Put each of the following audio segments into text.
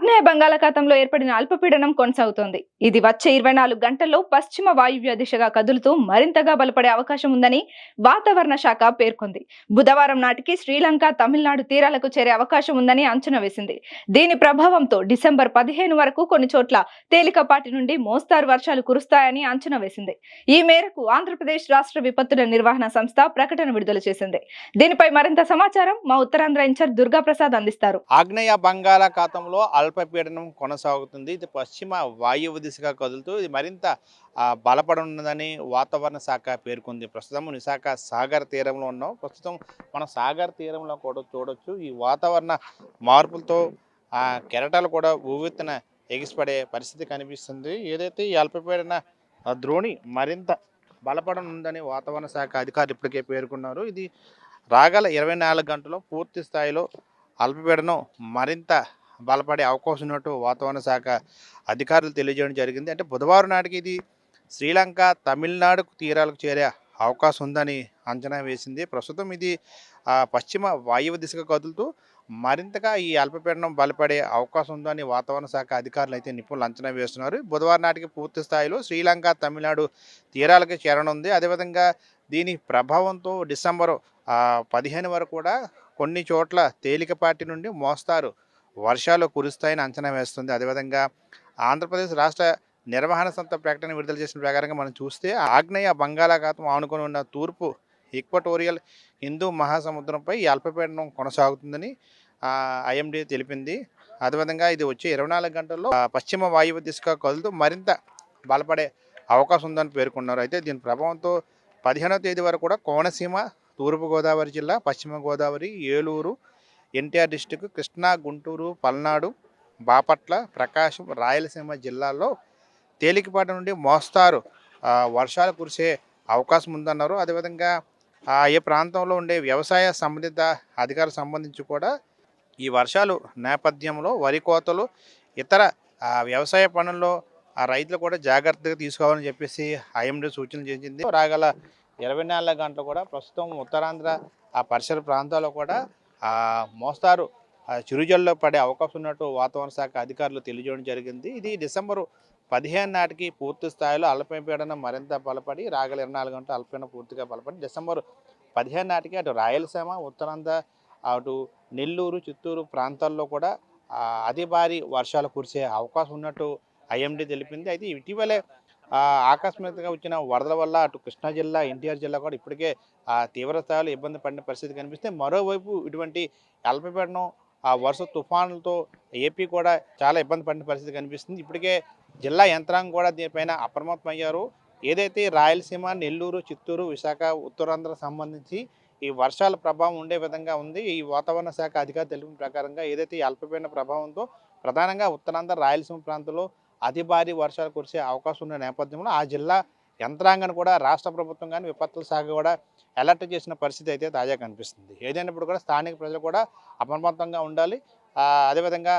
ఆగ్నేయ బంగాళాఖాతంలో ఏర్పడిన అల్పపీడనం కొనసాగుతోంది. ఇది వచ్చే 24 గంటల్లో పశ్చిమ వాయువ్య దిశగా కదులుతూ మరింతగా బలపడే అవకాశం ఉందని వాతావరణ శాఖ పేర్కొంది. బుధవారం నాటికి శ్రీలంక, తమిళనాడు తీరాలకు చేరే అవకాశం ఉందని అంచనా వేసింది. దీని ప్రభావంతో డిసెంబర్ 15 వరకు కొన్ని చోట్ల తేలికపాటి నుండి మోస్తారు వర్షాలు కురుస్తాయని అంచనా వేసింది. ఈ మేరకు ఆంధ్రప్రదేశ్ రాష్ట్ర విపత్తుల నిర్వహణ సంస్థ ప్రకటన విడుదల చేసింది. దీనిపై మరింత సమాచారం మా ఉత్తరాంధ్ర ఇన్ఛార్జ్ దుర్గా ప్రసాద్ అందిస్తారు. ఆగ్నేయ బంగాళాఖాతంలో అల్పపీడనం కొనసాగుతుంది. ఇది పశ్చిమ వాయువ్య దిశగా కదులుతూ ఇది మరింత బలపడనున్నదని వాతావరణ శాఖ పేర్కొంది. ప్రస్తుతం విశాఖ సాగర్ తీరంలో ఉన్నాం. ప్రస్తుతం మన సాగర్ తీరంలో కూడా చూడొచ్చు. ఈ వాతావరణ మార్పులతో కెరటాలు కూడా ఊవెత్తున ఎగిసిపడే పరిస్థితి కనిపిస్తుంది. ఏదైతే ఈ అల్పపీడన ద్రోణి మరింత బలపడనుందని వాతావరణ శాఖ అధికారులు ఇప్పటికే పేర్కొన్నారు. ఇది రాగల 24 గంటల్లో పూర్తి స్థాయిలో అల్పపీడనం మరింత బలపడే అవకాశం ఉన్నట్టు వాతావరణ శాఖ అధికారులు తెలియజేయడం జరిగింది. అంటే బుధవారం నాటికి ఇది శ్రీలంక, తమిళనాడు తీరాలకు చేరే అవకాశం ఉందని అంచనా వేసింది. ప్రస్తుతం ఇది పశ్చిమ వాయువ్య దిశగా కదులుతూ మరింతగా ఈ అల్పపీడనం బలపడే అవకాశం ఉందని వాతావరణ శాఖ అధికారులు అయితే నిపుణులు అంచనా వేస్తున్నారు. బుధవారం నాటికి పూర్తి స్థాయిలో శ్రీలంక, తమిళనాడు తీరాలకు చేరనుంది. అదేవిధంగా దీని ప్రభావంతో డిసెంబర్ 15 వరకు కూడా కొన్ని చోట్ల తేలికపాటి నుండి మోస్తారు వర్షాలు కురుస్తాయని అంచనా వేస్తుంది. అదేవిధంగా ఆంధ్రప్రదేశ్ రాష్ట్ర నిర్వహణ సంస్థ ప్రకటన విడుదల చేసిన ప్రకారంగా మనం చూస్తే ఆగ్నేయ బంగాళాఖాతం ఆనుకొని ఉన్న తూర్పు ఈక్వటోరియల్ హిందూ మహాసముద్రంపై ఈ అల్పపీడనం కొనసాగుతుందని ఐఎండీ తెలిపింది. అదేవిధంగా ఇది వచ్చే 24 గంటల్లో పశ్చిమ వాయువ్య దిశగా కదులుతూ మరింత బలపడే అవకాశం ఉందని పేర్కొన్నారు. అయితే దీని ప్రభావంతో 15వ తేదీ వరకు కూడా కోనసీమ, తూర్పుగోదావరి జిల్లా, పశ్చిమ గోదావరి, ఏలూరు, ఎన్టీఆర్ డిస్టిక్, కృష్ణా, గుంటూరు, పల్నాడు, బాపట్ల, ప్రకాశం, రాయలసీమ జిల్లాల్లో తేలికపాటి నుండి మోస్తారు వర్షాలు కురిసే అవకాశం ఉందన్నారు. అదేవిధంగా ఏ ప్రాంతంలో ఉండే వ్యవసాయ సంబంధిత అధికారులకు సంబంధించి కూడా ఈ వర్షాలు నేపథ్యంలో వరి కోతలు, ఇతర వ్యవసాయ పనుల్లో రైతులు కూడా జాగ్రత్తగా తీసుకోవాలని చెప్పేసి ఐఎండీ సూచనలు చేసింది. రాగల 24 గంటలు కూడా ప్రస్తుతం ఉత్తరాంధ్ర పరిసర ప్రాంతాల్లో కూడా మోస్తారు చిరుజల్లో పడే అవకాశం ఉన్నట్టు వాతావరణ శాఖ అధికారులు తెలియజేయడం జరిగింది. ఇది డిసెంబర్ 15 నాటికి పూర్తి స్థాయిలో అల్పపీడనం మరింత బలపడి రాగల 24 గంటలు అల్పపీడనం పూర్తిగా బలపడి డిసెంబర్ 15 నాటికి అటు రాయలసీమ, ఉత్తరాంధ్ర, అటు నెల్లూరు, చిత్తూరు ప్రాంతాల్లో కూడా అతి భారీ వర్షాలు కురిసే అవకాశం ఉన్నట్టు ఐఎండీ తెలిపింది. అయితే ఇటీవలే ఆకస్మికంగా వచ్చిన వరదల వల్ల అటు కృష్ణా జిల్లా, ఎన్టీఆర్ జిల్లా కూడా ఇప్పటికే తీవ్ర స్థాయిలో ఇబ్బంది పడిన పరిస్థితి కనిపిస్తే, మరోవైపు ఇటువంటి అల్పపీడనం వరుస తుఫానులతో ఏపీ కూడా చాలా ఇబ్బంది పడిన పరిస్థితి కనిపిస్తుంది. ఇప్పటికే జిల్లా యంత్రాంగం కూడా దీనిపైన అప్రమత్తమయ్యారు. ఏదైతే రాయలసీమ, నెల్లూరు, చిత్తూరు, విశాఖ, ఉత్తరాంధ్ర సంబంధించి ఈ వర్షాల ప్రభావం ఉండే విధంగా ఉంది. ఈ వాతావరణ శాఖ అధికారులు తెలిపిన ప్రకారంగా ఏదైతే ఈ అల్పపీడన ప్రభావంతో ప్రధానంగా ఉత్తరాంధ్ర, రాయలసీమ ప్రాంతంలో అతి భారీ వర్షాలు కురిసే అవకాశం ఉన్న నేపథ్యంలో ఆ జిల్లా యంత్రాంగాన్ని కూడా రాష్ట్ర ప్రభుత్వం కానీ విపత్తుల శాఖ కూడా అలర్ట్ చేసిన పరిస్థితి అయితే తాజా కనిపిస్తుంది. ఏదైనప్పుడు కూడా స్థానిక ప్రజలు కూడా అప్రమత్తంగా ఉండాలి. అదేవిధంగా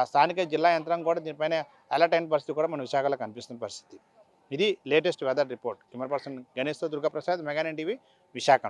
స్థానిక జిల్లా యంత్రాంగం కూడా దీనిపైన అలర్ట్ అయిన పరిస్థితి కూడా మన విశాఖలో కనిపిస్తున్న పరిస్థితి. ఇది latest weather report. Camera person గణేష్తో Durga Prasad, mega nine TV, Visakha.